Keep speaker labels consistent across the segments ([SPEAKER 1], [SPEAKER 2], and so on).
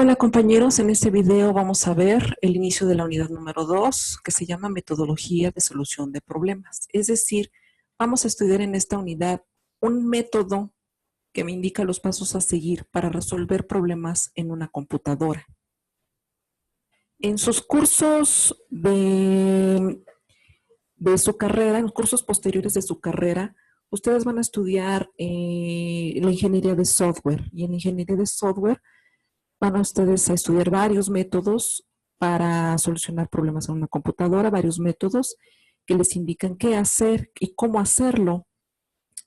[SPEAKER 1] Hola compañeros, en este video vamos a ver el inicio de la unidad número 2, que se llama Metodología de Solución de Problemas. Es decir, vamos a estudiar en esta unidad un método que me indica los pasos a seguir para resolver problemas en una computadora. En sus cursos de su carrera, en los cursos posteriores de su carrera, ustedes van a estudiar la ingeniería de software. Y en la ingeniería de software van a ustedes a estudiar varios métodos para solucionar problemas en una computadora, varios métodos que les indican qué hacer y cómo hacerlo,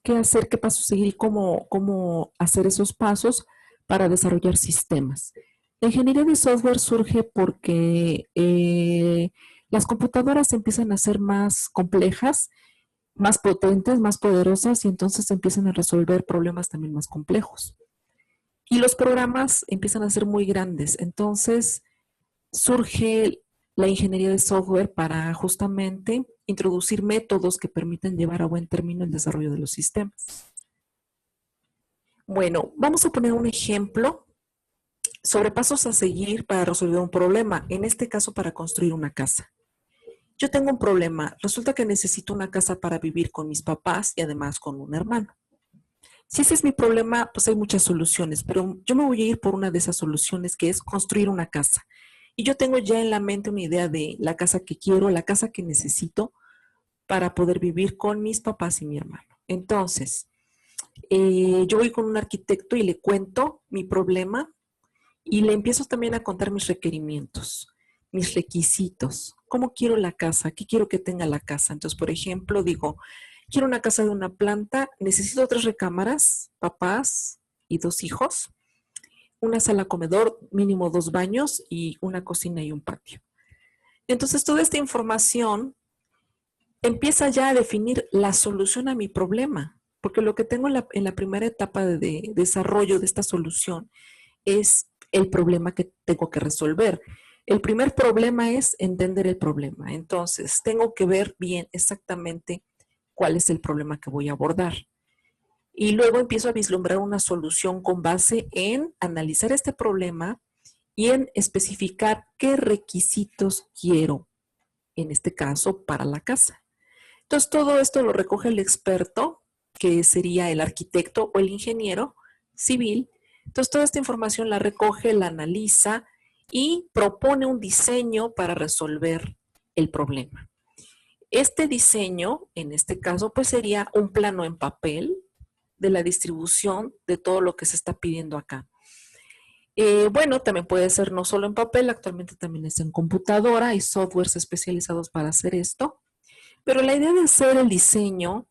[SPEAKER 1] qué hacer, qué pasos seguir y cómo hacer esos pasos para desarrollar sistemas. La ingeniería de software surge porque las computadoras empiezan a ser más complejas, más potentes, más poderosas y entonces empiezan a resolver problemas también más complejos. Y los programas empiezan a ser muy grandes. Entonces surge la ingeniería de software para justamente introducir métodos que permitan llevar a buen término el desarrollo de los sistemas. Bueno, vamos a poner un ejemplo sobre pasos a seguir para resolver un problema, en este caso para construir una casa. Yo tengo un problema, resulta que necesito una casa para vivir con mis papás y además con un hermano. Si ese es mi problema, pues hay muchas soluciones, pero yo me voy a ir por una de esas soluciones que es construir una casa. Y yo tengo ya en la mente una idea de la casa que quiero, la casa que necesito para poder vivir con mis papás y mi hermano. Entonces, yo voy con un arquitecto y le cuento mi problema y le empiezo también a contar mis requerimientos, mis requisitos, cómo quiero la casa, qué quiero que tenga la casa. Entonces, por ejemplo, digo, quiero una casa de una planta, necesito 3 recámaras, papás y 2 hijos, una sala comedor, mínimo 2 baños y una cocina y un patio. Entonces, toda esta información empieza ya a definir la solución a mi problema, porque lo que tengo en la primera etapa de desarrollo de esta solución es el problema que tengo que resolver. El primer problema es entender el problema. Entonces, tengo que ver bien exactamente cuál es el problema que voy a abordar. Y luego empiezo a vislumbrar una solución con base en analizar este problema y en especificar qué requisitos quiero, en este caso, para la casa. Entonces, todo esto lo recoge el experto, que sería el arquitecto o el ingeniero civil. Entonces, toda esta información la recoge, la analiza y propone un diseño para resolver el problema. Este diseño, en este caso, pues sería un plano en papel de la distribución de todo lo que se está pidiendo acá. Bueno, también puede ser no solo en papel, actualmente también es en computadora, hay softwares especializados para hacer esto, pero la idea de hacer el diseño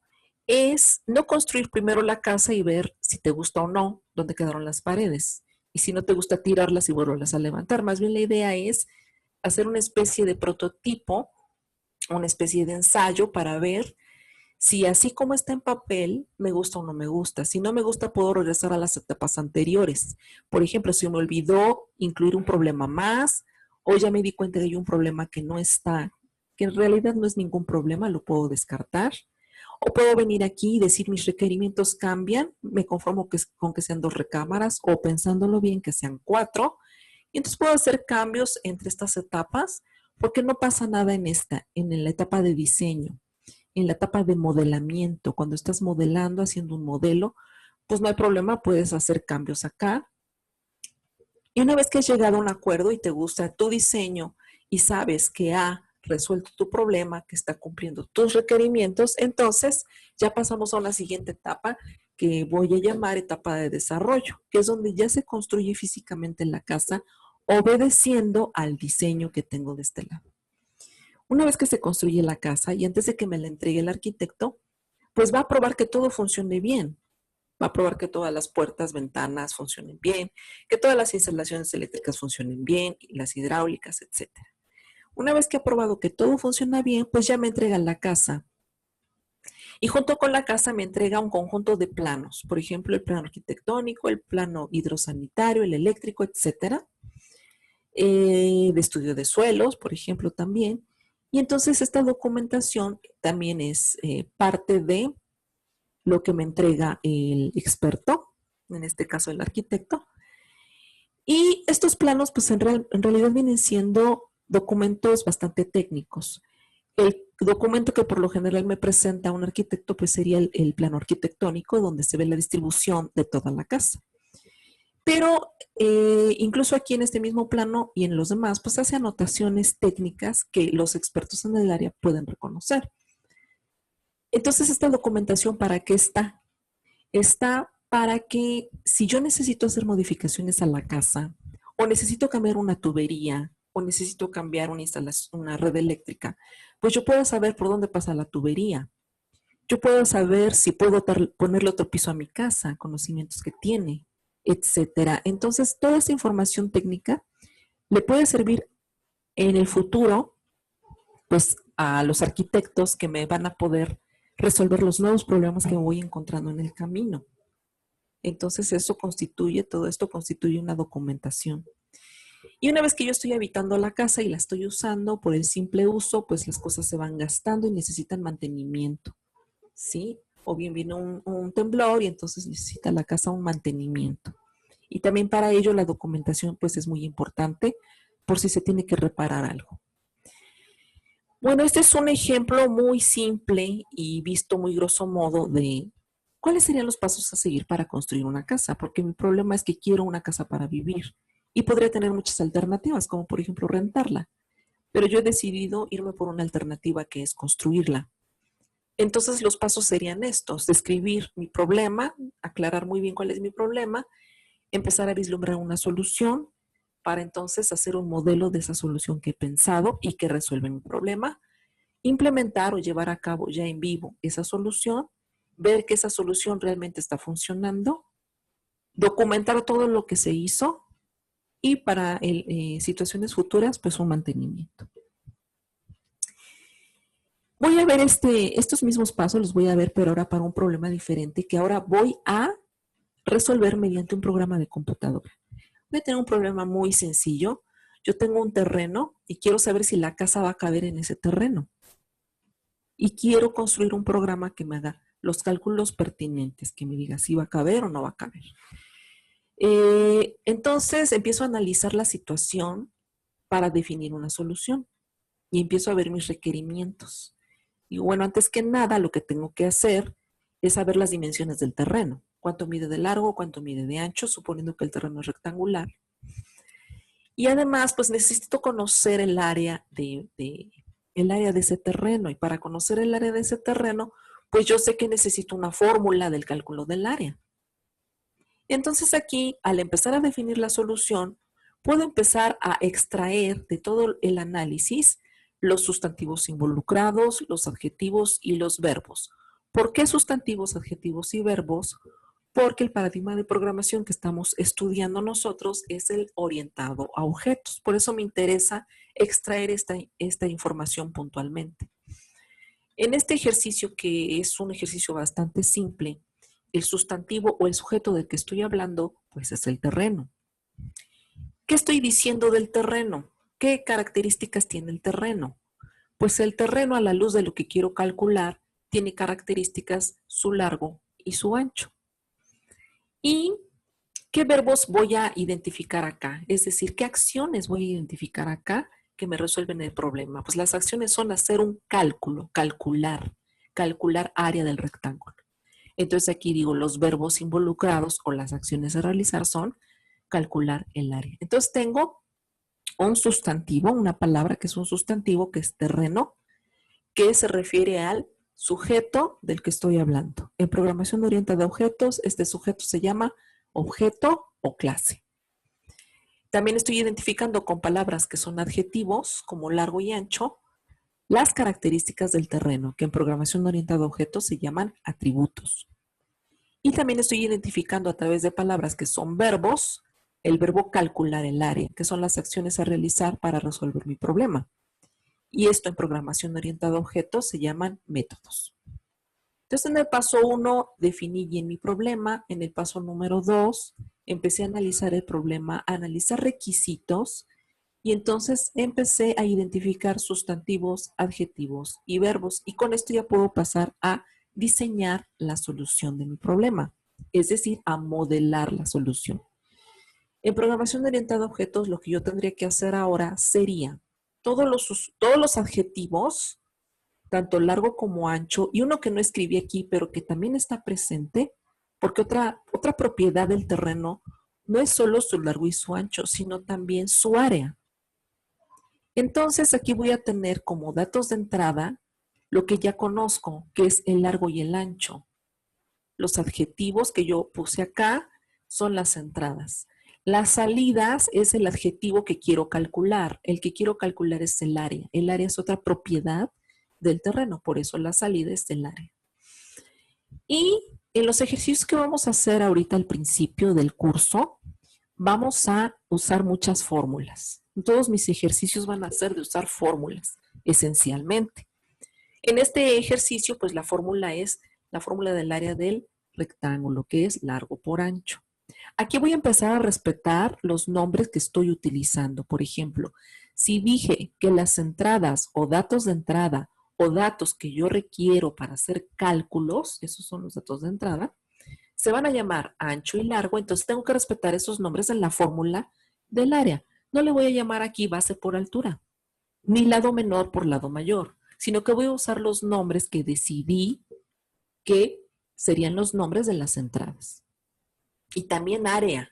[SPEAKER 1] es no construir primero la casa y ver si te gusta o no dónde quedaron las paredes. Y si no te gusta, tirarlas y volverlas a levantar. Más bien la idea es hacer una especie de prototipo, una especie de ensayo para ver si así como está en papel, me gusta o no me gusta. Si no me gusta, puedo regresar a las etapas anteriores. Por ejemplo, si me olvidó incluir un problema más, o ya me di cuenta de que hay un problema que no está, que en realidad no es ningún problema, lo puedo descartar. O puedo venir aquí y decir mis requerimientos cambian, me conformo con que sean 2 recámaras o pensándolo bien que sean 4. Y entonces puedo hacer cambios entre estas etapas porque no pasa nada en la etapa de diseño, en la etapa de modelamiento. Cuando estás modelando, haciendo un modelo, pues no hay problema, puedes hacer cambios acá. Y una vez que has llegado a un acuerdo y te gusta tu diseño y sabes que ha resuelto tu problema, que está cumpliendo tus requerimientos, entonces ya pasamos a una siguiente etapa que voy a llamar etapa de desarrollo, que es donde ya se construye físicamente la casa obedeciendo al diseño que tengo de este lado. Una vez que se construye la casa y antes de que me la entregue el arquitecto, pues va a probar que todo funcione bien. Va a probar que todas las puertas, ventanas funcionen bien, que todas las instalaciones eléctricas funcionen bien, las hidráulicas, etcétera. Una vez que ha probado que todo funciona bien, pues ya me entrega la casa. Y junto con la casa me entrega un conjunto de planos, por ejemplo, el plano arquitectónico, el plano hidrosanitario, el eléctrico, etcétera. De estudio de suelos, por ejemplo, también. Y entonces esta documentación también es parte de lo que me entrega el experto, en este caso el arquitecto. Y estos planos, pues en realidad vienen siendo documentos bastante técnicos. El documento que por lo general me presenta un arquitecto, pues sería el plano arquitectónico, donde se ve la distribución de toda la casa. Pero incluso aquí en este mismo plano y en los demás, pues hace anotaciones técnicas que los expertos en el área pueden reconocer. Entonces, esta documentación, ¿para qué está? Está para que si yo necesito hacer modificaciones a la casa, o necesito cambiar una tubería, o necesito cambiar una red eléctrica, pues yo puedo saber por dónde pasa la tubería. Yo puedo saber si puedo ponerle otro piso a mi casa, conocimientos que tiene, etcétera. Entonces, toda esta información técnica le puede servir en el futuro, pues, a los arquitectos que me van a poder resolver los nuevos problemas que me voy encontrando en el camino. Entonces, todo esto constituye una documentación. Y una vez que yo estoy habitando la casa y la estoy usando por el simple uso, pues las cosas se van gastando y necesitan mantenimiento, ¿sí? O bien viene un temblor y entonces necesita la casa un mantenimiento. Y también para ello la documentación pues es muy importante por si se tiene que reparar algo. Bueno, este es un ejemplo muy simple y visto muy grosso modo de cuáles serían los pasos a seguir para construir una casa, porque mi problema es que quiero una casa para vivir y podría tener muchas alternativas, como por ejemplo rentarla, pero yo he decidido irme por una alternativa que es construirla. Entonces los pasos serían estos: describir mi problema, aclarar muy bien cuál es mi problema, empezar a vislumbrar una solución para entonces hacer un modelo de esa solución que he pensado y que resuelve mi problema, implementar o llevar a cabo ya en vivo esa solución, ver que esa solución realmente está funcionando, documentar todo lo que se hizo y para situaciones futuras, pues un mantenimiento. Voy a ver estos mismos pasos, los voy a ver, pero ahora para un problema diferente que ahora voy a resolver mediante un programa de computadora. Voy a tener un problema muy sencillo. Yo tengo un terreno y quiero saber si la casa va a caber en ese terreno. Y quiero construir un programa que me haga los cálculos pertinentes, que me diga si va a caber o no va a caber. Entonces empiezo a analizar la situación para definir una solución y empiezo a ver mis requerimientos. Y bueno, antes que nada, lo que tengo que hacer es saber las dimensiones del terreno. Cuánto mide de largo, cuánto mide de ancho, suponiendo que el terreno es rectangular. Y además, pues necesito conocer el área el área de ese terreno. Y para conocer el área de ese terreno, pues yo sé que necesito una fórmula del cálculo del área. Entonces aquí, al empezar a definir la solución, puedo empezar a extraer de todo el análisis los sustantivos involucrados, los adjetivos y los verbos. ¿Por qué sustantivos, adjetivos y verbos? Porque el paradigma de programación que estamos estudiando nosotros es el orientado a objetos. Por eso me interesa extraer esta información puntualmente. En este ejercicio, que es un ejercicio bastante simple, el sustantivo o el sujeto del que estoy hablando, pues es el terreno. ¿Qué estoy diciendo del terreno? ¿Qué características tiene el terreno? Pues el terreno, a la luz de lo que quiero calcular, tiene características su largo y su ancho. ¿Y qué verbos voy a identificar acá? Es decir, ¿qué acciones voy a identificar acá que me resuelven el problema? Pues las acciones son hacer un cálculo, calcular área del rectángulo. Entonces aquí digo, los verbos involucrados o las acciones a realizar son calcular el área. Entonces tengo un sustantivo, una palabra que es un sustantivo, que es terreno, que se refiere al sujeto del que estoy hablando. En programación orientada a objetos, este sujeto se llama objeto o clase. También estoy identificando con palabras que son adjetivos, como largo y ancho, las características del terreno, que en programación orientada a objetos se llaman atributos. Y también estoy identificando a través de palabras que son verbos, el verbo calcular el área, que son las acciones a realizar para resolver mi problema. Y esto en programación orientada a objetos se llaman métodos. Entonces en el paso 1 definí bien mi problema. En el paso número 2 empecé a analizar el problema, a analizar requisitos, y entonces empecé a identificar sustantivos, adjetivos y verbos. Y con esto ya puedo pasar a diseñar la solución de mi problema, es decir, a modelar la solución. En programación orientada a objetos, lo que yo tendría que hacer ahora sería todos los adjetivos, tanto largo como ancho, y uno que no escribí aquí, pero que también está presente, porque otra propiedad del terreno no es solo su largo y su ancho, sino también su área. Entonces aquí voy a tener como datos de entrada lo que ya conozco, que es el largo y el ancho. Los adjetivos que yo puse acá son las entradas. Las salidas es el adjetivo que quiero calcular. El que quiero calcular es el área. El área es otra propiedad del terreno, por eso la salida es el área. Y en los ejercicios que vamos a hacer ahorita al principio del curso, vamos a usar muchas fórmulas. Todos mis ejercicios van a ser de usar fórmulas, esencialmente. En este ejercicio, pues la fórmula es la fórmula del área del rectángulo, que es largo por ancho. Aquí voy a empezar a respetar los nombres que estoy utilizando. Por ejemplo, si dije que las entradas o datos de entrada o datos que yo requiero para hacer cálculos, esos son los datos de entrada, se van a llamar ancho y largo, entonces tengo que respetar esos nombres en la fórmula del área. No le voy a llamar aquí base por altura, ni lado menor por lado mayor, sino que voy a usar los nombres que decidí que serían los nombres de las entradas. Y también área.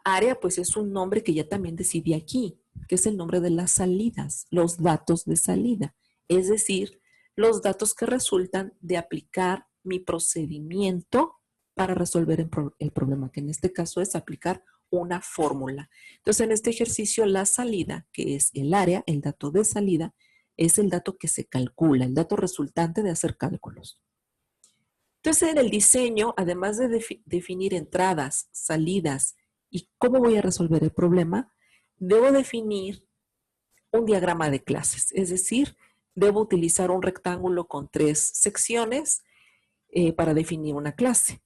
[SPEAKER 1] Área, pues es un nombre que ya también decidí aquí, que es el nombre de las salidas, los datos de salida. Es decir, los datos que resultan de aplicar mi procedimiento para resolver el problema, que en este caso es aplicar una fórmula. Entonces, en este ejercicio, la salida, que es el área, el dato de salida, es el dato que se calcula, el dato resultante de hacer cálculos. Entonces, en el diseño, además de definir entradas, salidas y cómo voy a resolver el problema, debo definir un diagrama de clases. Es decir, debo utilizar un rectángulo con 3 secciones para definir una clase.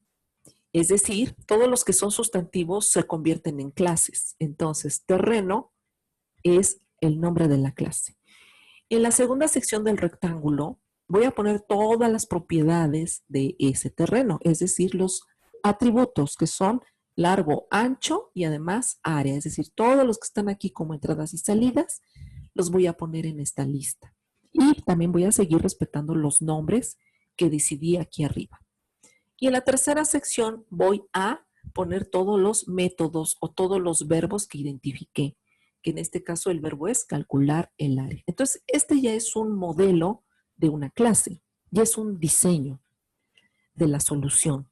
[SPEAKER 1] Es decir, todos los que son sustantivos se convierten en clases. Entonces, terreno es el nombre de la clase. En la segunda sección del rectángulo voy a poner todas las propiedades de ese terreno, es decir, los atributos que son largo, ancho y además área, es decir, todos los que están aquí como entradas y salidas, los voy a poner en esta lista. Y también voy a seguir respetando los nombres que decidí aquí arriba. Y en la tercera sección voy a poner todos los métodos o todos los verbos que identifiqué, que en este caso el verbo es calcular el área. Entonces, este ya es un modelo de una clase, ya es un diseño de la solución.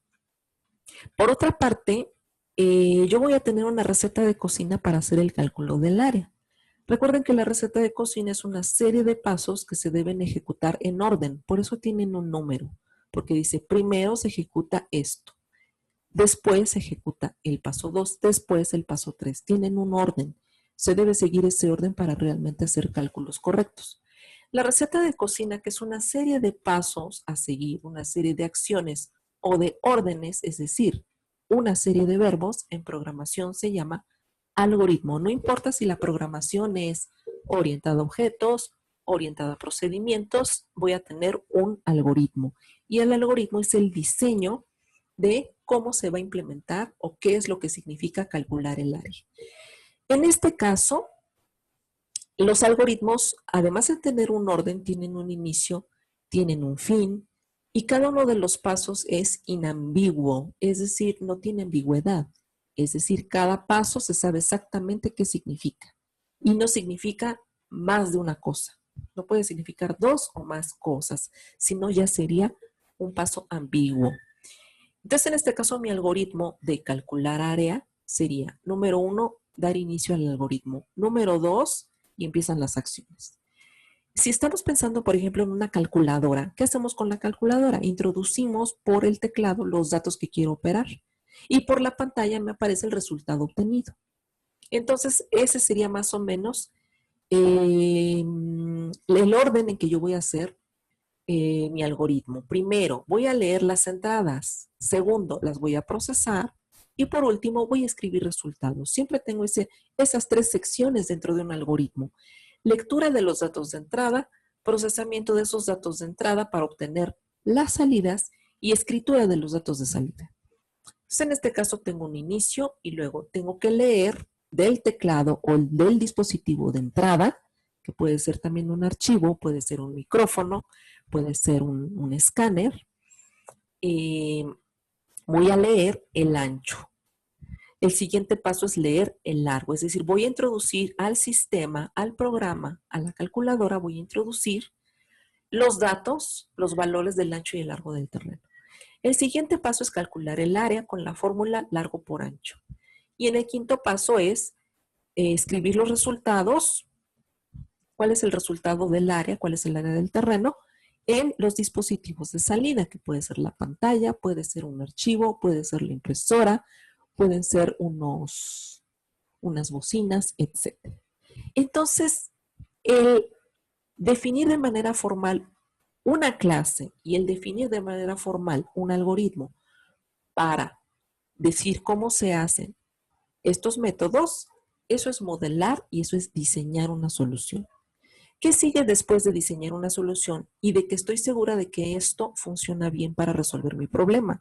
[SPEAKER 1] Por otra parte, yo voy a tener una receta de cocina para hacer el cálculo del área. Recuerden que la receta de cocina es una serie de pasos que se deben ejecutar en orden, por eso tienen un número, porque dice primero se ejecuta esto, después se ejecuta el paso 2, después el paso 3, tienen un orden. Se debe seguir ese orden para realmente hacer cálculos correctos. La receta de cocina, que es una serie de pasos a seguir, una serie de acciones o de órdenes, es decir, una serie de verbos, en programación se llama algoritmo. No importa si la programación es orientada a objetos, orientada a procedimientos, voy a tener un algoritmo. Y el algoritmo es el diseño de cómo se va a implementar o qué es lo que significa calcular el área. En este caso, los algoritmos, además de tener un orden, tienen un inicio, tienen un fin, y cada uno de los pasos es inambiguo, es decir, no tiene ambigüedad. Es decir, cada paso se sabe exactamente qué significa. Y no significa más de una cosa. No puede significar dos o más cosas, sino ya sería un paso ambiguo. Entonces, en este caso, mi algoritmo de calcular área sería, número 1, dar inicio al algoritmo. Número 2, y empiezan las acciones. Si estamos pensando, por ejemplo, en una calculadora, ¿qué hacemos con la calculadora? Introducimos por el teclado los datos que quiero operar y por la pantalla me aparece el resultado obtenido. Entonces, ese sería más o menos el orden en que yo voy a hacer mi algoritmo. Primero, voy a leer las entradas. Segundo, las voy a procesar. Y por último, voy a escribir resultados. Siempre tengo esas 3 secciones dentro de un algoritmo. Lectura de los datos de entrada, procesamiento de esos datos de entrada para obtener las salidas y escritura de los datos de salida. Entonces, en este caso tengo un inicio y luego tengo que leer del teclado o del dispositivo de entrada, que puede ser también un archivo, puede ser un micrófono, puede ser un escáner. Voy a leer el ancho. El siguiente paso es leer el largo, es decir, voy a introducir al sistema, al programa, a la calculadora, voy a introducir los datos, los valores del ancho y el largo del terreno. El siguiente paso es calcular el área con la fórmula largo por ancho. Y en el quinto paso es escribir los resultados, cuál es el resultado del área, cuál es el área del terreno, en los dispositivos de salida, que puede ser la pantalla, puede ser un archivo, puede ser la impresora, pueden ser unas bocinas, etc. Entonces, el definir de manera formal una clase y el definir de manera formal un algoritmo para decir cómo se hacen estos métodos, eso es modelar y eso es diseñar una solución. ¿Qué sigue después de diseñar una solución y de que estoy segura de que esto funciona bien para resolver mi problema?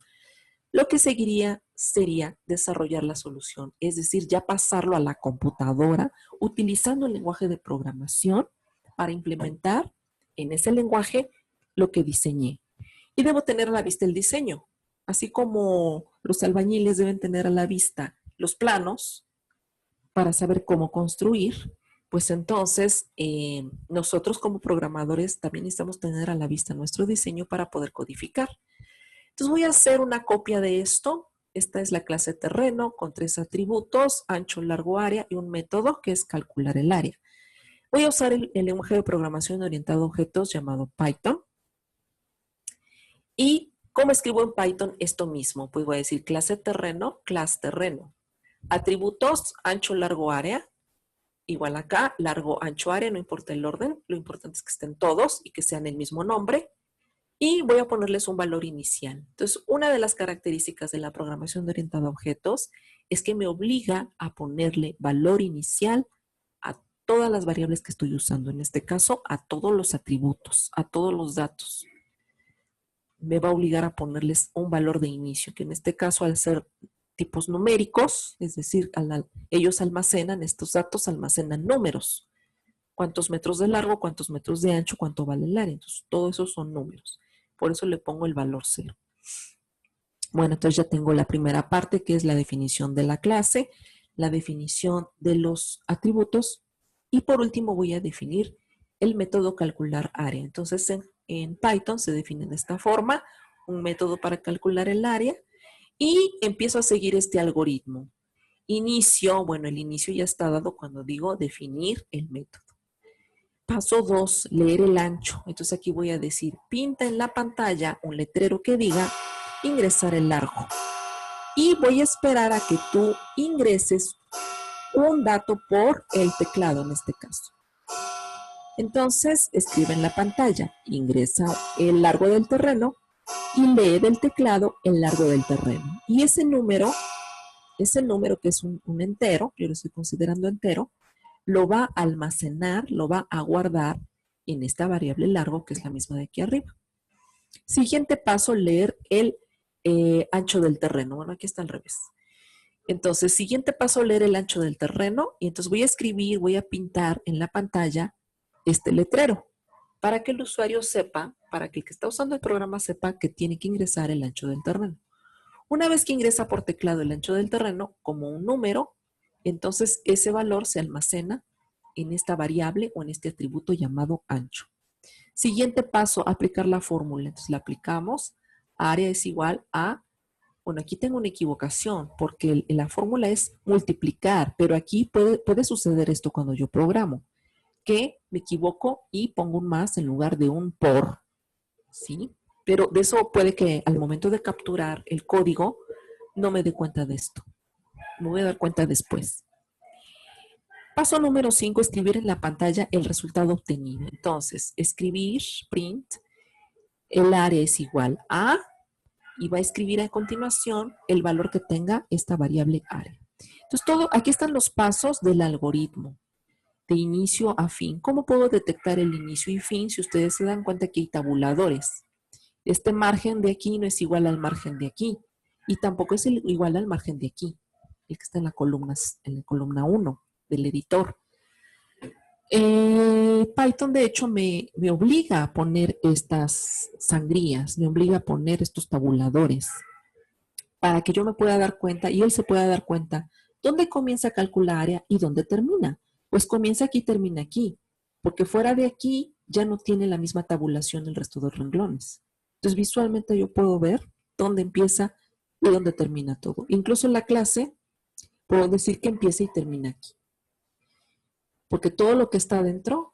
[SPEAKER 1] Lo que seguiría sería desarrollar la solución, es decir, ya pasarlo a la computadora utilizando el lenguaje de programación para implementar en ese lenguaje lo que diseñé. Y debo tener a la vista el diseño, así como los albañiles deben tener a la vista los planos para saber cómo construir, pues entonces nosotros como programadores también necesitamos tener a la vista nuestro diseño para poder codificar. Entonces voy a hacer una copia de esto. Esta es la clase terreno con 3 atributos, ancho, largo, área y un método que es calcular el área. Voy a usar el lenguaje de programación orientado a objetos llamado Python. ¿Y cómo escribo en Python esto mismo? Pues voy a decir clase terreno, clase terreno. Atributos, ancho, largo, área. Igual acá, largo, ancho, área, no importa el orden. Lo importante es que estén todos y que sean el mismo nombre. Y voy a ponerles un valor inicial. Entonces, una de las características de la programación orientada a objetos es que me obliga a ponerle valor inicial a todas las variables que estoy usando. En este caso, a todos los atributos, a todos los datos. Me va a obligar a ponerles un valor de inicio, que en este caso, al ser tipos numéricos, es decir, ellos almacenan, estos datos almacenan números. Cuántos metros de largo, cuántos metros de ancho, cuánto vale el área. Entonces, todo eso son números. Por eso le pongo el valor 0. Bueno, entonces ya tengo la primera parte, que es la definición de la clase, la definición de los atributos, y por último voy a definir el método calcular área. Entonces, en Python se define de esta forma, un método para calcular el área, y empiezo a seguir este algoritmo. Inicio, bueno, el inicio ya está dado cuando digo definir el método. Paso 2, leer el ancho. Entonces aquí voy a decir, pinta en la pantalla un letrero que diga ingresar el largo. Y voy a esperar a que tú ingreses un dato por el teclado en este caso. Entonces escribe en la pantalla, ingresa el largo del terreno y lee del teclado el largo del terreno. Y ese número que es un entero, yo lo estoy considerando entero, lo va a almacenar, lo va a guardar en esta variable largo, que es la misma de aquí arriba. Siguiente paso, leer el ancho del terreno. Bueno, aquí está al revés. Entonces, siguiente paso, leer el ancho del terreno. Y entonces voy a escribir, voy a pintar en la pantalla este letrero para que el usuario sepa, para que el que está usando el programa sepa que tiene que ingresar el ancho del terreno. Una vez que ingresa por teclado el ancho del terreno como un número, entonces ese valor se almacena en esta variable o en este atributo llamado ancho. Siguiente paso, aplicar la fórmula. Entonces la aplicamos. Área es igual a, bueno, aquí tengo una equivocación porque la fórmula es multiplicar, pero aquí puede suceder esto cuando yo programo, que me equivoco y pongo un más en lugar de un por, ¿sí? Pero de eso puede que al momento de capturar el código no me dé cuenta de esto. Me voy a dar cuenta después. Paso número 5, escribir en la pantalla el resultado obtenido. Entonces, escribir, print, el área es igual a, y va a escribir a continuación el valor que tenga esta variable área. Entonces, aquí están los pasos del algoritmo, de inicio a fin. ¿Cómo puedo detectar el inicio y fin? Si ustedes se dan cuenta que hay tabuladores. Este margen de aquí no es igual al margen de aquí. y tampoco es igual al margen de aquí, el que está en la columna 1 del editor. Python, de hecho, me obliga a poner estas sangrías, me obliga a poner estos tabuladores para que yo me pueda dar cuenta y él se pueda dar cuenta dónde comienza a calcular área y dónde termina. Pues comienza aquí y termina aquí, porque fuera de aquí ya no tiene la misma tabulación el resto de los renglones. Entonces, visualmente yo puedo ver dónde empieza y dónde termina todo. Incluso en la clase puedo decir que empieza y termina aquí. Porque todo lo que está adentro,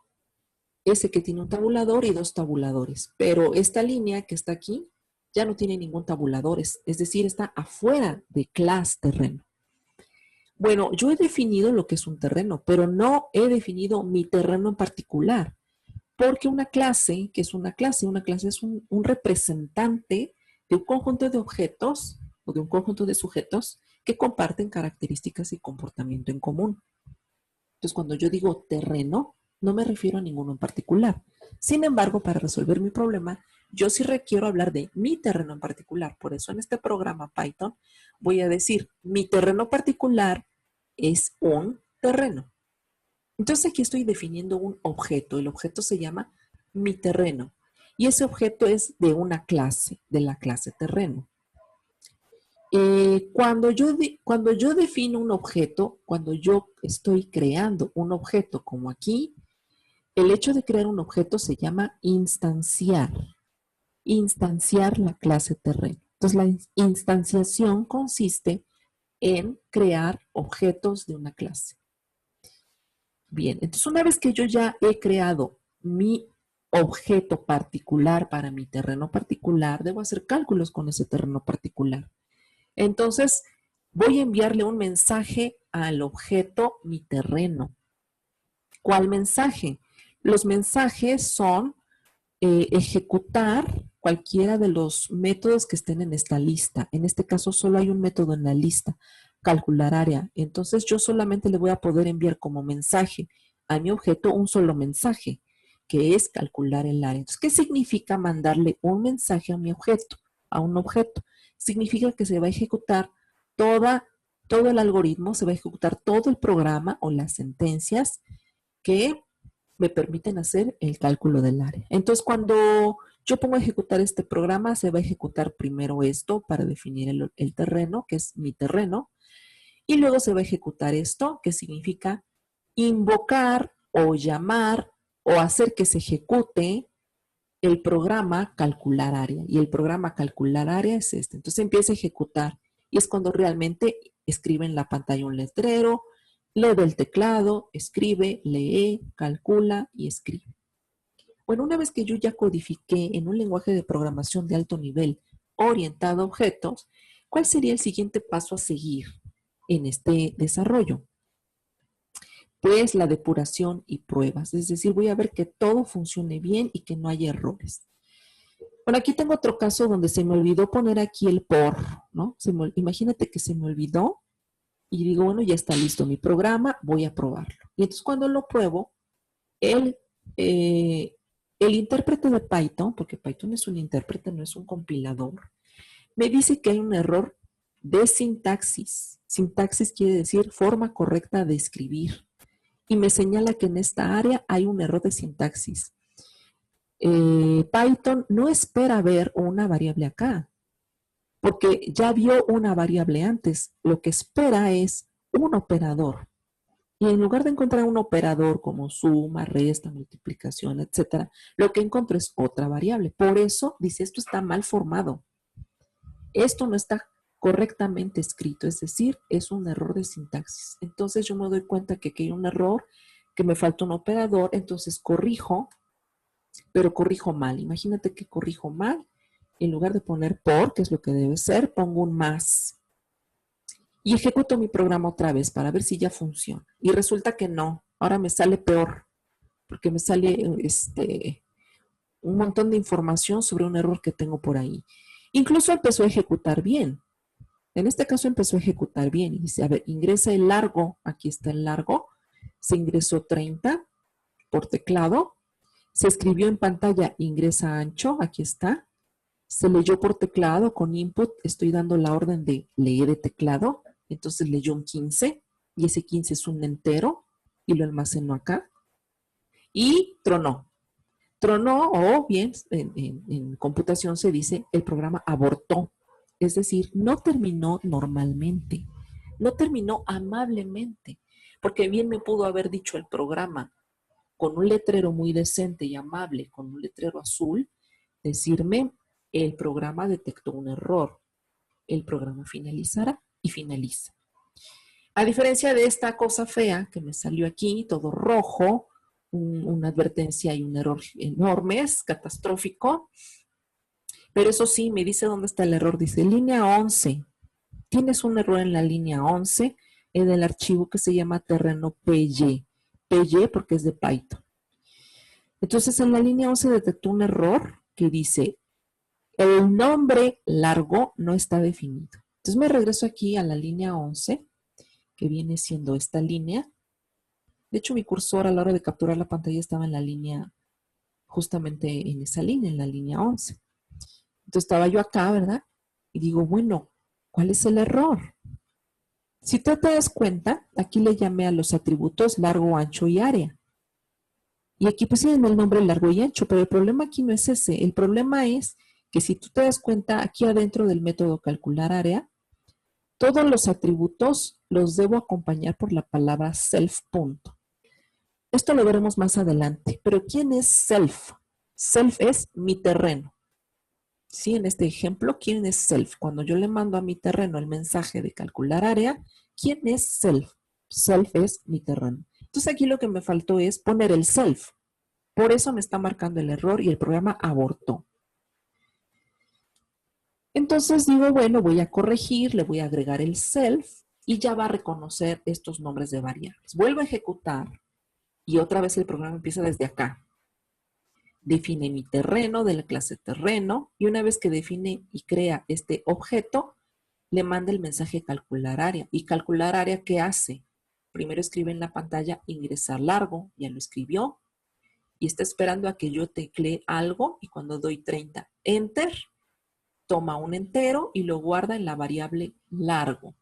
[SPEAKER 1] ese que tiene un tabulador y dos tabuladores. Pero esta línea que está aquí ya no tiene ningún tabulador, es decir, está afuera de clase terreno. Bueno, yo he definido lo que es un terreno, pero no he definido mi terreno en particular. Porque una clase, ¿qué es una clase? Una clase es un representante de un conjunto de objetos o de un conjunto de sujetos que comparten características y comportamiento en común. Entonces, cuando yo digo terreno, no me refiero a ninguno en particular. Sin embargo, para resolver mi problema, yo sí requiero hablar de mi terreno en particular. Por eso en este programa Python voy a decir, mi terreno particular es un terreno. Entonces aquí estoy definiendo un objeto. El objeto se llama mi terreno. Y ese objeto es de una clase, de la clase terreno. Cuando yo defino un objeto, cuando yo estoy creando un objeto como aquí, el hecho de crear un objeto se llama instanciar. Instanciar la clase terreno. Entonces la instanciación consiste en crear objetos de una clase. Bien, entonces una vez que yo ya he creado mi objeto particular para mi terreno particular, debo hacer cálculos con ese terreno particular. Entonces, voy a enviarle un mensaje al objeto mi terreno. ¿Cuál mensaje? Los mensajes son ejecutar cualquiera de los métodos que estén en esta lista. En este caso, solo hay un método en la lista, calcular área. Entonces, yo solamente le voy a poder enviar como mensaje a mi objeto un solo mensaje, que es calcular el área. Entonces, ¿qué significa mandarle un mensaje a mi objeto, a un objeto? Significa que se va a ejecutar todo el algoritmo, se va a ejecutar todo el programa o las sentencias que me permiten hacer el cálculo del área. Entonces, cuando yo pongo a ejecutar este programa, se va a ejecutar primero esto para definir el terreno, que es mi terreno, y luego se va a ejecutar esto, que significa invocar o llamar o hacer que se ejecute el programa calcular área. Y el programa calcular área es este. Entonces empieza a ejecutar y es cuando realmente escribe en la pantalla un letrero, lee del teclado, escribe, lee, calcula y escribe. Bueno, una vez que yo ya codifiqué en un lenguaje de programación de alto nivel orientado a objetos, ¿cuál sería el siguiente paso a seguir en este desarrollo? Pues la depuración y pruebas. Es decir, voy a ver que todo funcione bien y que no haya errores. Bueno, aquí tengo otro caso donde se me olvidó poner aquí el por, ¿no? Imagínate que se me olvidó y digo, bueno, ya está listo mi programa, voy a probarlo. Y entonces cuando lo pruebo, el intérprete de Python, porque Python es un intérprete, no es un compilador, me dice que hay un error de sintaxis. Sintaxis quiere decir forma correcta de escribir. Y me señala que en esta área hay un error de sintaxis. Python no espera ver una variable acá, porque ya vio una variable antes. Lo que espera es un operador. Y en lugar de encontrar un operador como suma, resta, multiplicación, etc., lo que encontró es otra variable. Por eso dice, esto está mal formado. Esto no está correctamente escrito, es decir, es un error de sintaxis. Entonces yo me doy cuenta que aquí hay un error, que me falta un operador, entonces corrijo, pero corrijo mal. Imagínate que corrijo mal, en lugar de poner por, que es lo que debe ser, pongo un más. Y ejecuto mi programa otra vez para ver si ya funciona. Y resulta que no, ahora me sale peor, porque me sale un montón de información sobre un error que tengo por ahí. Incluso empezó a ejecutar bien. En este caso empezó a ejecutar bien y dice, a ver, ingresa el largo, aquí está el largo, se ingresó 30 por teclado, se escribió en pantalla ingresa ancho, aquí está, Se leyó por teclado con input, estoy dando la orden de leer de teclado, entonces leyó un 15 y ese 15 es un entero y lo almacenó acá y tronó. Tronó o bien en computación se dice el programa abortó, es decir, no terminó normalmente, no terminó amablemente, porque bien me pudo haber dicho el programa con un letrero muy decente y amable, con un letrero azul, decirme el programa detectó un error, el programa finalizará y finaliza. A diferencia de esta cosa fea que me salió aquí, todo rojo, una advertencia y un error enormes, catastrófico, pero eso sí, me dice dónde está el error, dice línea 11, tienes un error en la línea 11 en el archivo que se llama terreno PY, PY porque es de Python. Entonces en la línea 11 detectó un error que dice el nombre largo no está definido. Entonces me regreso aquí a la línea 11, que viene siendo esta línea. De hecho, mi cursor a la hora de capturar la pantalla estaba en la línea, justamente en esa línea, en la línea 11. Entonces estaba yo acá, ¿verdad? Y digo, bueno, ¿cuál es el error? Si tú te das cuenta, aquí le llamé a los atributos largo, ancho y área. Y aquí pusieron el nombre largo y ancho, pero el problema aquí no es ese. El problema es que si tú te das cuenta, aquí adentro del método calcular área, todos los atributos los debo acompañar por la palabra self. Punto. Esto lo veremos más adelante, pero ¿quién es self? Self es mi terreno. Sí, en este ejemplo, ¿quién es self? Cuando yo le mando a mi terreno el mensaje de calcular área, ¿quién es self? Self es mi terreno. Entonces aquí lo que me faltó es poner el self. Por eso me está marcando el error y el programa abortó. Entonces digo, bueno, voy a corregir, le voy a agregar el self y ya va a reconocer estos nombres de variables. Vuelvo a ejecutar y otra vez el programa empieza desde acá. Define mi terreno de la clase terreno y una vez que define y crea este objeto, le manda el mensaje calcular área. ¿Y calcular área qué hace? Primero escribe en la pantalla ingresar largo, ya lo escribió y está esperando a que yo teclee algo y cuando doy 30, enter, toma un entero y lo guarda en la variable largo.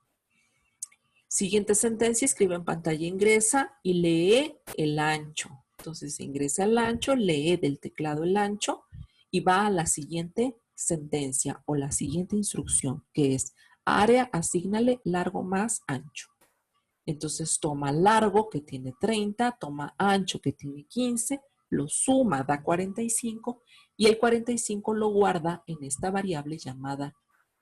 [SPEAKER 1] Siguiente sentencia, escribe en pantalla ingresa y lee el ancho. Entonces ingresa el ancho, lee del teclado el ancho y va a la siguiente sentencia o la siguiente instrucción que es área, asígnale largo más ancho. Entonces toma largo que tiene 30, toma ancho que tiene 15, lo suma, da 45 y el 45 lo guarda en esta variable llamada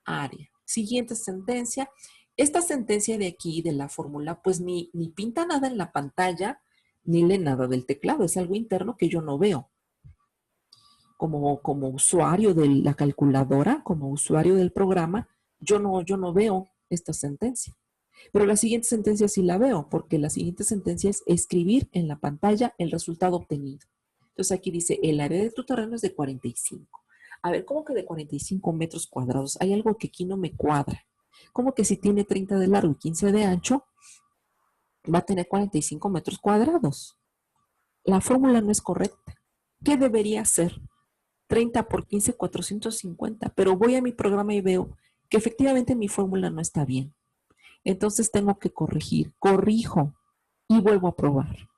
[SPEAKER 1] área. Siguiente sentencia. Esta sentencia de aquí, de la fórmula, pues ni pinta nada en la pantalla, ni lee nada del teclado. Es algo interno que yo no veo. Como usuario de la calculadora, como usuario del programa, yo no veo esta sentencia. Pero la siguiente sentencia sí la veo, porque la siguiente sentencia es escribir en la pantalla el resultado obtenido. Entonces aquí dice, el área de tu terreno es de 45. A ver, ¿cómo que de 45 metros cuadrados? Hay algo que aquí no me cuadra. ¿Cómo que si tiene 30 de largo y 15 de ancho, va a tener 45 metros cuadrados? La fórmula no es correcta. ¿Qué debería ser? 30 por 15, 450. Pero voy a mi programa y veo que efectivamente mi fórmula no está bien. Entonces tengo que corregir, corrijo y vuelvo a probar.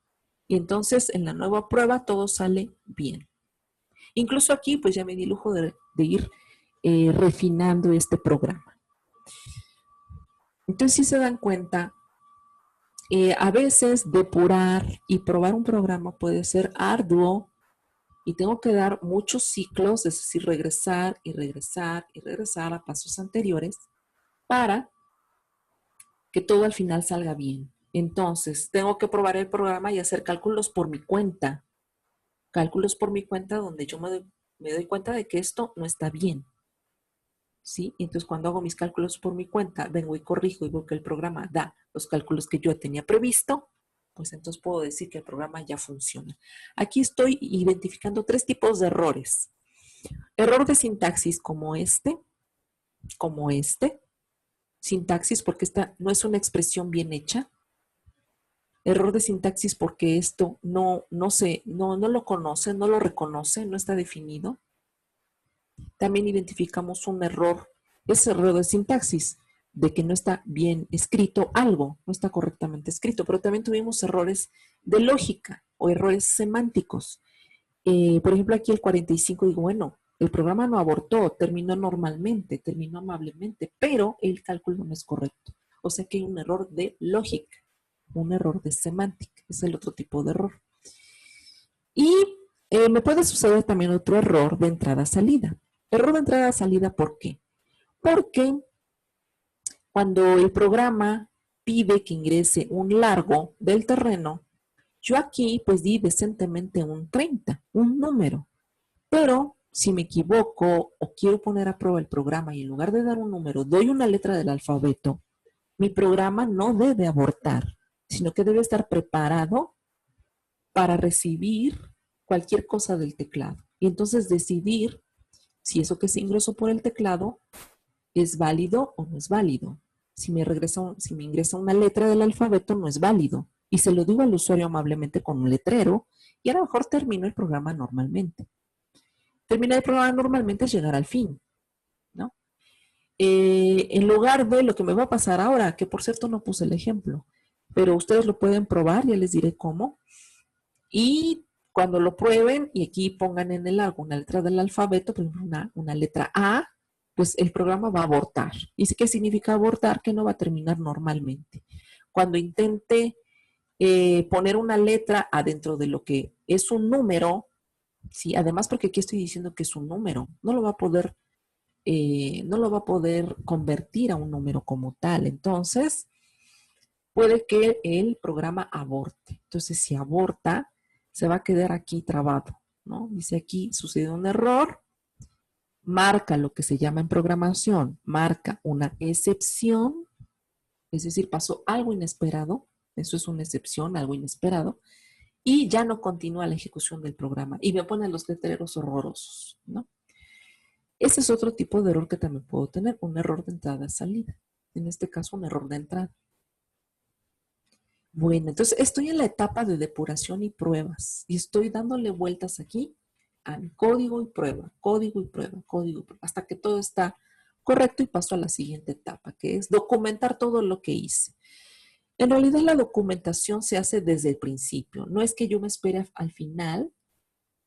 [SPEAKER 1] Y entonces en la nueva prueba todo sale bien. Incluso aquí pues ya me di el lujo de ir refinando este programa. Entonces si se dan cuenta, a veces depurar y probar un programa puede ser arduo y tengo que dar muchos ciclos, es decir, regresar y regresar y regresar a pasos anteriores para que todo al final salga bien. Entonces, tengo que probar el programa y hacer cálculos por mi cuenta. Cálculos por mi cuenta donde yo me doy cuenta de que esto no está bien. ¿Sí? Entonces, cuando hago mis cálculos por mi cuenta, vengo y corrijo y veo que el programa da los cálculos que yo tenía previsto, pues entonces puedo decir que el programa ya funciona. Aquí estoy identificando 3 tipos de errores. Error de sintaxis como este, sintaxis porque esta no es una expresión bien hecha. Error de sintaxis porque esto no lo conoce, no lo reconoce, no está definido. también identificamos un error, ese error de sintaxis, de que no está bien escrito algo, no está correctamente escrito, pero también tuvimos errores de lógica o errores semánticos. Por ejemplo, aquí el 45 digo, bueno, el programa no abortó, terminó normalmente, terminó amablemente, pero el cálculo no es correcto. O sea que hay un error de lógica, un error de semántica, es el otro tipo de error. Y me puede suceder también otro error de entrada-salida. Error de entrada-salida, ¿por qué? Porque cuando el programa pide que ingrese un largo del terreno, yo aquí pues di decentemente un 30, un número. Pero si me equivoco o quiero poner a prueba el programa y en lugar de dar un número doy una letra del alfabeto, mi programa no debe abortar, sino que debe estar preparado para recibir cualquier cosa del teclado. Y entonces decidir si eso que se ingresó por el teclado es válido o no es válido. Si me ingresa una letra del alfabeto, no es válido. Y se lo digo al usuario amablemente con un letrero y a lo mejor termino el programa normalmente. Terminar el programa normalmente es llegar al fin, ¿no? En lugar de lo que me va a pasar ahora, que por cierto no puse el ejemplo, pero ustedes lo pueden probar, ya les diré cómo. Y cuando lo prueben y aquí pongan en el algo una letra del alfabeto, por ejemplo, una letra A, pues el programa va a abortar. ¿Y qué significa abortar? Que no va a terminar normalmente. Cuando intente poner una letra adentro de lo que es un número, sí, además porque aquí estoy diciendo que es un número, no lo va a poder convertir a un número como tal. Entonces, puede que el programa aborte. Entonces, si aborta, se va a quedar aquí trabado, ¿no? Dice aquí, sucedió un error, marca lo que se llama en programación, marca una excepción, es decir, pasó algo inesperado, eso es una excepción, algo inesperado, y ya no continúa la ejecución del programa y me pone los letreros horrorosos, ¿no? Ese es otro tipo de error que también puedo tener, un error de entrada-salida. En este caso, un error de entrada. Bueno, entonces estoy en la etapa de depuración y pruebas y estoy dándole vueltas aquí a mi código y prueba, código y prueba, código y prueba, hasta que todo está correcto y paso a la siguiente etapa, que es documentar todo lo que hice. En realidad la documentación se hace desde el principio, no es que yo me espere al final,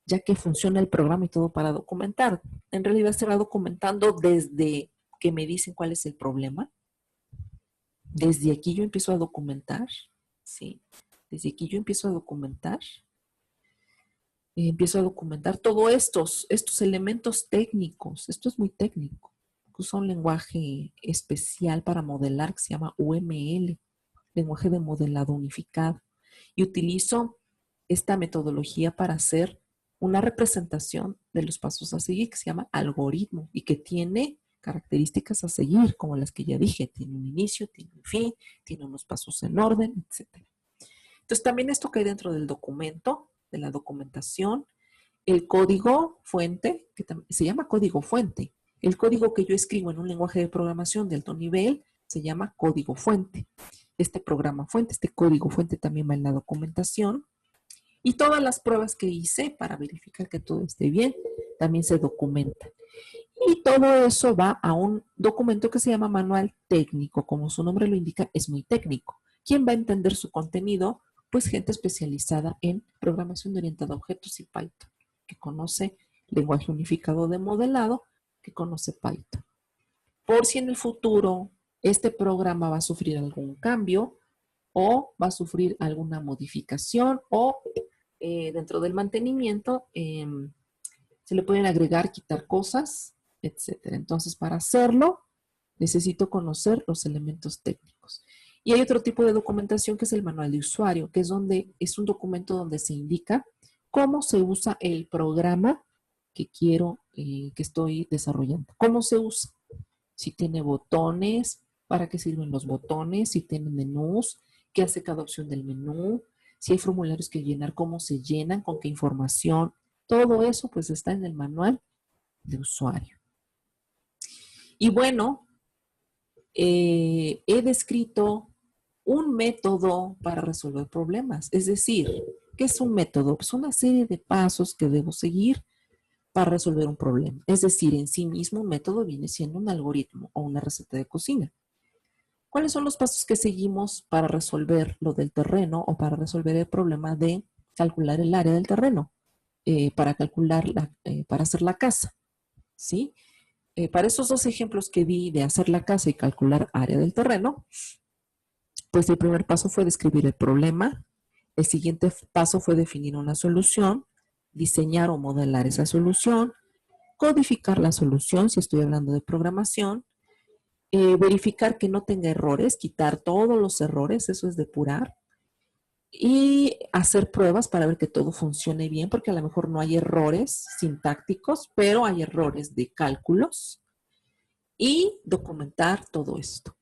[SPEAKER 1] ya que funciona el programa y todo para documentar. En realidad se va documentando desde que me dicen cuál es el problema. Desde aquí yo empiezo a documentar, ¿sí? Desde aquí yo empiezo a documentar. Empiezo a documentar todos estos elementos técnicos. Esto es muy técnico. Uso un lenguaje especial para modelar que se llama UML, lenguaje de modelado unificado. Y utilizo esta metodología para hacer una representación de los pasos a seguir que se llama algoritmo y que tiene características a seguir, como las que ya dije. Tiene un inicio, tiene un fin, tiene unos pasos en orden, etc. Entonces, también esto que hay dentro del documento, de la documentación, el código fuente, que se llama código fuente. El código que yo escribo en un lenguaje de programación de alto nivel se llama código fuente. Este programa fuente, este código fuente también va en la documentación. Y todas las pruebas que hice para verificar que todo esté bien, también se documentan. Y todo eso va a un documento que se llama manual técnico. Como su nombre lo indica, es muy técnico. ¿Quién va a entender su contenido? Pues gente especializada en programación orientada a objetos y Python, que conoce lenguaje unificado de modelado, que conoce Python. Por si en el futuro este programa va a sufrir algún cambio o va a sufrir alguna modificación o dentro del mantenimiento se le pueden agregar, quitar cosas, etcétera. Entonces, para hacerlo, necesito conocer los elementos técnicos. Y hay otro tipo de documentación que es el manual de usuario, que es un documento donde se indica cómo se usa el programa que quiero, que estoy desarrollando. ¿Cómo se usa? Si tiene botones, para qué sirven los botones, si tiene menús, qué hace cada opción del menú, si hay formularios que llenar, cómo se llenan, con qué información. Todo eso pues está en el manual de usuario. Y bueno, he descrito un método para resolver problemas. Es decir, ¿qué es un método? Pues una serie de pasos que debo seguir para resolver un problema. Es decir, en sí mismo un método viene siendo un algoritmo o una receta de cocina. ¿Cuáles son los pasos que seguimos para resolver lo del terreno o para resolver el problema de calcular el área del terreno? Para hacer la casa, ¿sí? Para esos dos ejemplos que di de hacer la casa y calcular área del terreno, pues el primer paso fue describir el problema, el siguiente paso fue definir una solución, diseñar o modelar esa solución, codificar la solución, si estoy hablando de programación, verificar que no tenga errores, quitar todos los errores, eso es depurar, y hacer pruebas para ver que todo funcione bien, porque a lo mejor no hay errores sintácticos, pero hay errores de cálculos, y documentar todo esto.